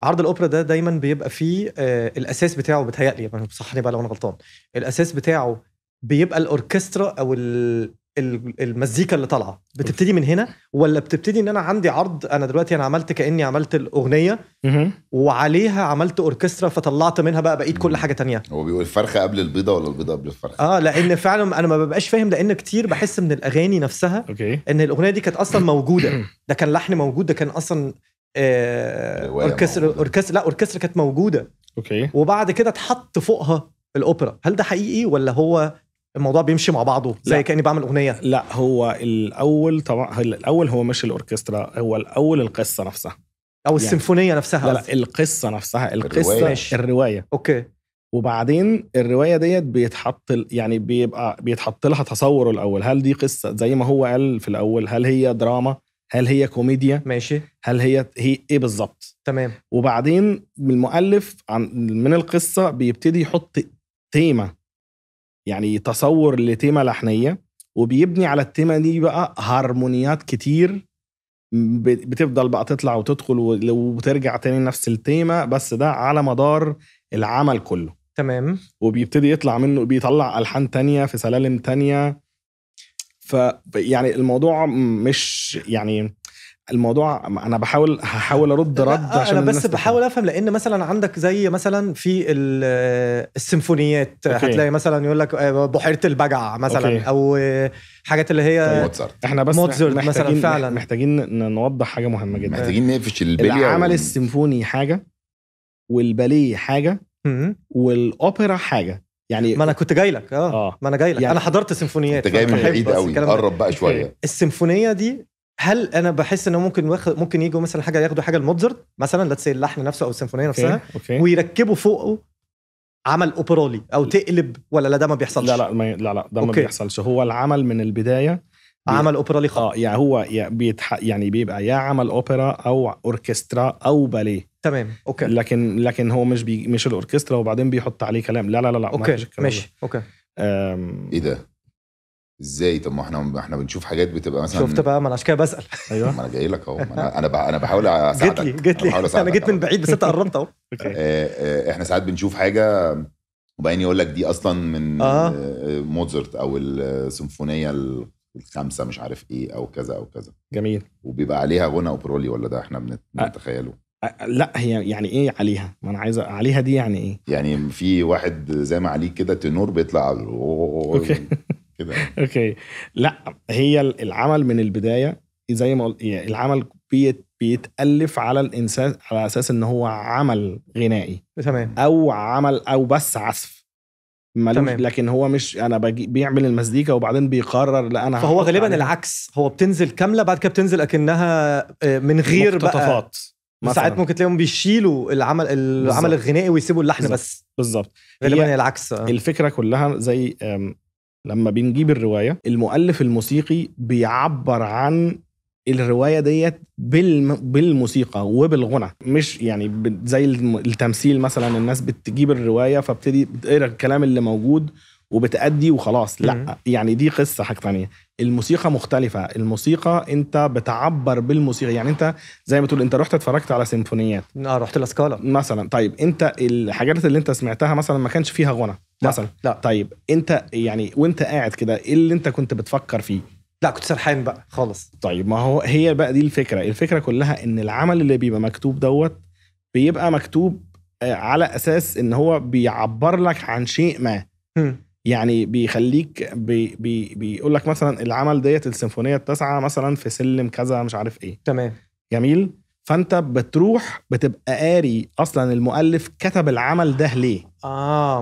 عرض الاوبرا ده دايما بيبقى فيه الاساس بتاعه بتهيألي، يعني بصحني بقى لو انا غلطان، الاساس بتاعه بيبقى الاوركسترا او المزيكا اللي طالعه بتبتدي من هنا، ولا بتبتدي ان انا عندي عرض، انا دلوقتي انا عملت كاني عملت الاغنيه وعليها عملت اوركسترا فطلعت منها بقى بقيت كل حاجه تانية؟ هو بيقول الفرخه قبل البيضه ولا البيضه قبل الفرخه؟ لان فعلا انا ما ببقاش فاهم، لان كتير بحس من الاغاني نفسها ان الاغنيه دي كانت اصلا موجوده، ده كان لحن موجود، ده كان اصلا اوركسترا كانت موجوده، وبعد كده اتحط فوقها الاوبرا. هل ده حقيقي ولا هو الموضوع بيمشي مع بعضه زي كأني بعمل أغنية؟ لا، هو الأول طبعا، الأول هو مش الأوركسترا، هو الأول القصة نفسها أو السيمفونية نفسها. لا القصة نفسها، الرواية. أوكي. وبعدين الرواية ديت بيتحط لها تصور الأول، هل دي قصة زي ما هو قال في الأول، هل هي دراما، هل هي كوميديا، ماشي، هل هي إيه بالضبط. تمام. وبعدين المؤلف من القصة بيبتدي يحط تيمة، يعني تصور لتيمة لحنية، وبيبني على التيمة دي بقى هارمونيات كتير بتفضل بقى تطلع وتدخل وترجع تاني نفس التيمة، بس ده على مدار العمل كله. تمام. وبيبتدي يطلع منه، بيطلع ألحان تانية في سلالم تانية. يعني الموضوع مش يعني الموضوع، انا هحاول ارد عشان انا بس بحاول افهم، لان مثلا عندك زي مثلا في السيمفونيات هتلاقي مثلا يقول لك بحيرة البجع مثلا، او حاجات اللي هي موتزارت. احنا بس مثلا فعلا محتاجين نوضح حاجة مهمة جدا، محتاجين نقفش البلية. العمل السيمفوني حاجة، والباليه حاجة، والاوبرا حاجة. يعني ما انا كنت جاي لك ما انا جاي لك يعني انا حضرت سيمفونيات، انت جاي من بعيد قوي، قرب بقى شويه. السيمفونيه دي هل انا بحس انه ممكن يجوا مثلا حاجه، ياخدوا حاجه الموتزارت مثلا، لا تسي اللحن نفسه او السيمفونيه نفسها، ويركبوا فوقه عمل اوبرالي او تقلب، ولا ده ما بيحصلش؟ لا ده ما بيحصلش. هو العمل من البدايه عمل اوبرالي خالص. يعني هو يعني بيبقى يا عمل اوبرا او اوركسترا او باليه. تمام. اوكي. لكن هو مش الاوركسترا وبعدين بيحط عليه كلام. لا اوكي ماشي. اوكي. ايه ده ازاي؟ طب ما احنا بنشوف حاجات بتبقى مثلا، شفت بقى، ما انا عشان كده بسال. ايوه ما انا جاي لك اهو، انا بحاول اساعدك. جيت لي انا جيت من بعيد بس انت قربت اهو. احنا ساعات بنشوف حاجه وبعدين يقول لك دي اصلا من موتزارت او السيمفونيه الخامسه مش عارف ايه او كذا او كذا. جميل. وبيبقى عليها غنى اوبرالي، ولا ده احنا بنتخيله؟ لا هي يعني ايه عليها؟ ما انا عايزه عليها دي يعني ايه؟ يعني في واحد زي ما عليك كده تنور بيطلع كده. اوكي. لا هي العمل من البدايه زي ما قلت، العمل بيتألف على الانسان على اساس ان هو عمل غنائي، تمام، او عمل او بس عزف، لكن هو مش انا بيعمل المزيكا وبعدين بيقرر لا انا. فهو غالبا العكس، هو بتنزل كامله بعد كده بتنزل اكنها من غير مقتطفات. ساعات ممكن تلاقيهم بيشيلوا العمل الغنائي ويسيبوا اللحن بس. بالظبط. غالبا العكس. الفكره كلها زي لما بنجيب الروايه، المؤلف الموسيقي بيعبر عن الروايه ديت بالموسيقى وبالغنى، مش يعني زي التمثيل مثلا. الناس بتجيب الروايه فبتدي بتقرا الكلام اللي موجود وبتأدي وخلاص. لا يعني دي قصة حاجة تانية. الموسيقى مختلفة. الموسيقى انت بتعبر بالموسيقى. يعني انت زي ما تقول انت رحت اتفرجت على سيمفونيات، رحت لاسكالا مثلا. طيب انت الحاجات اللي انت سمعتها مثلا ما كانش فيها غنى مثلا. لا. طيب انت يعني وانت قاعد كده ايه اللي انت كنت بتفكر فيه؟ لا كنت سرحان بقى خالص. طيب ما هو هي بقى دي الفكرة كلها، ان العمل اللي بيبقى مكتوب دوت بيبقى مكتوب على اساس ان هو بيعبر لك عن شيء ما. يعني بيخليك بيقول لك مثلا العمل ديت السيمفونية 9 مثلا في سلم كذا مش عارف ايه. تمام. جميل. فانت بتروح بتبقى قاري اصلا المؤلف كتب العمل ده ليه.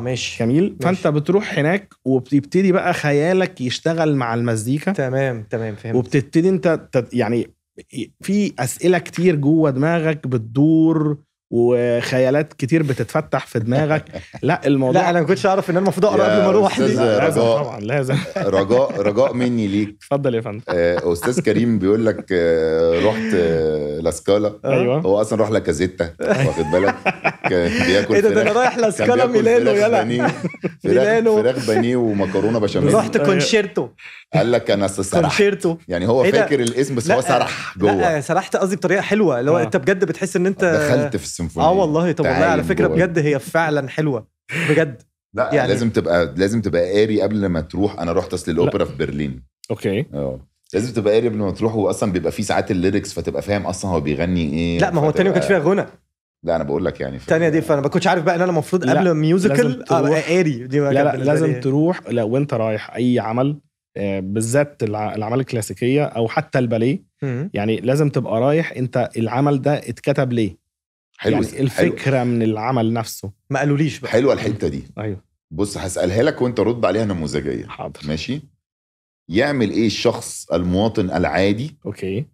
ماشي. جميل. فانت بتروح هناك وبتبتدي بقى خيالك يشتغل مع المزيكا. تمام فهمت. وبتبتدي انت يعني في اسئلة كتير جوه دماغك بتدور وخيالات كتير بتتفتح في دماغك. لا الموضوع لا انا ما كنتش اعرف ان انا المفروض اقرا قبل ما اروح. لازم طبعا لازم. رجاء مني ليك. اتفضل يا فندم. استاذ كريم بيقول لك رحت لاسكالا. ايوه هو اصلا راح لكازيتا واخد بالك. بياكل ايه ده انا رايح لاسكالا ميلانو يلا ميلانو. فراخ بانيه ومكرونه بشاميل. رحت كونشيرتو. قال لك انا سرحت كونشيرتو يعني هو إيه ده؟ فاكر الاسم بس هو سرح جوه. لا سرحت قصدي بطريقه حلوه اللي هو انت بجد بتحس ان انت دخلت في السيمفونيه. والله. طب والله على فكره جوه. بجد هي فعلا حلوه بجد. لا يعني لازم تبقى قاري قبل ما تروح. انا رحت اصل الاوبرا في برلين. اوكي. لازم تبقى قاري قبل ما تروح. هو اصلا بيبقى فيه ساعات الليركس فتبقى فاهم اصلا هو بيغني ايه. لا ما هو التاني ما كانش فيها غنى. لا انا بقول لك يعني الثانيه دي فانا ما كنتش عارف بقى ان انا المفروض قبل ميوزيكال ابقى قاري دي. لا لازم تروح. لا وانت رايح اي عمل بالذات الاعمال الكلاسيكيه او حتى الباليه يعني لازم تبقى رايح انت العمل ده اتكتب ليه. حلو يعني الفكره حلو. من العمل نفسه ما قالوليش بقى. حلوه الحته دي. ايوه بص هسالها لك وانت رد عليها نموذجيه. حاضر ماشي. يعمل ايه الشخص المواطن العادي اوكي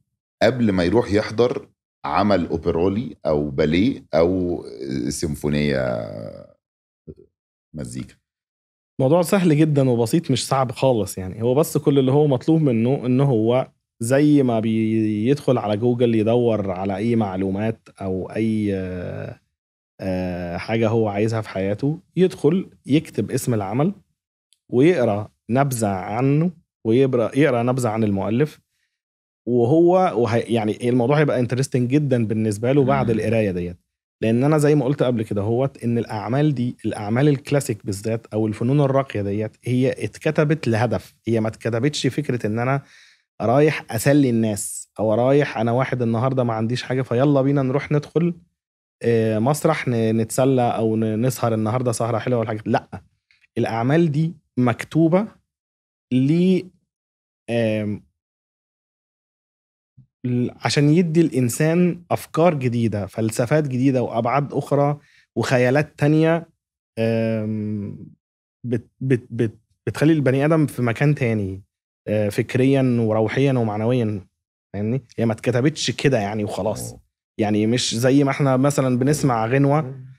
قبل ما يروح يحضر عمل اوبرولي او باليه او سيمفونيه مزيكا؟ موضوع سهل جدا وبسيط مش صعب خالص. يعني هو بس كل اللي هو مطلوب منه انه هو زي ما بيدخل على جوجل يدور على اي معلومات او اي حاجة هو عايزها في حياته، يدخل يكتب اسم العمل ويقرأ نبذة عنه ويقرأ نبذة عن المؤلف. وهو يعني الموضوع هيبقى انترستنج جدا بالنسبة له بعد القراية ديت. لان انا زي ما قلت قبل كده هوت ان الاعمال دي الاعمال الكلاسيك بالذات او الفنون الراقيه ديت هي اتكتبت لهدف. هي ما اتكتبتش فكره ان انا رايح اسلي الناس او رايح انا واحد النهارده ما عنديش حاجه فيلا بينا نروح ندخل مسرح نتسلى او نسهر النهارده سهره حلوه ولا حاجه. لا الاعمال دي مكتوبه ل عشان يدي الإنسان أفكار جديدة، فلسفات جديدة وأبعاد أخرى وخيالات تانية بتخلي البني آدم في مكان تاني فكريا وروحيا ومعنويا. يعني هي ما اتكتبتش كده يعني وخلاص. يعني مش زي ما احنا مثلا بنسمع غنوة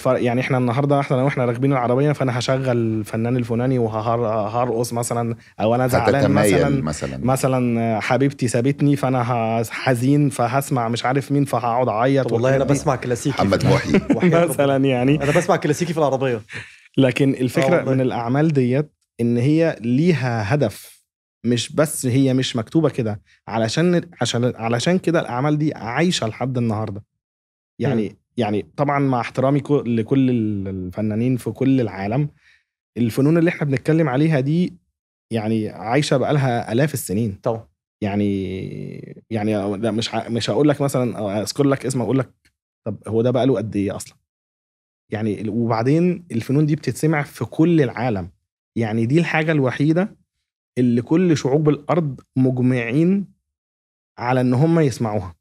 يعني احنا النهارده احنا راكبين العربيه فانا هشغل الفنان الفلاني وهرقص مثلا او انا زعلان مثلا حبيبتي سابتني فانا حزين فهسمع مش عارف مين فهقعد اعيط. والله انا بسمع كلاسيكي محمد محي مثلا يعني انا بسمع كلاسيكي في العربيه. لكن الفكره من الاعمال ديت ان هي ليها هدف، مش بس هي مش مكتوبه كده علشان كده الاعمال دي عايشه لحد النهارده. يعني طبعا مع احترامي لكل الفنانين في كل العالم، الفنون اللي احنا بنتكلم عليها دي يعني عايشه بقالها آلاف السنين. طبعا يعني مش هقول لك مثلا اذكر لك اسم اقول لك طب هو ده بقاله قد ايه اصلا. يعني وبعدين الفنون دي بتتسمع في كل العالم. يعني دي الحاجه الوحيده اللي كل شعوب الارض مجمعين على ان هم يسمعوها.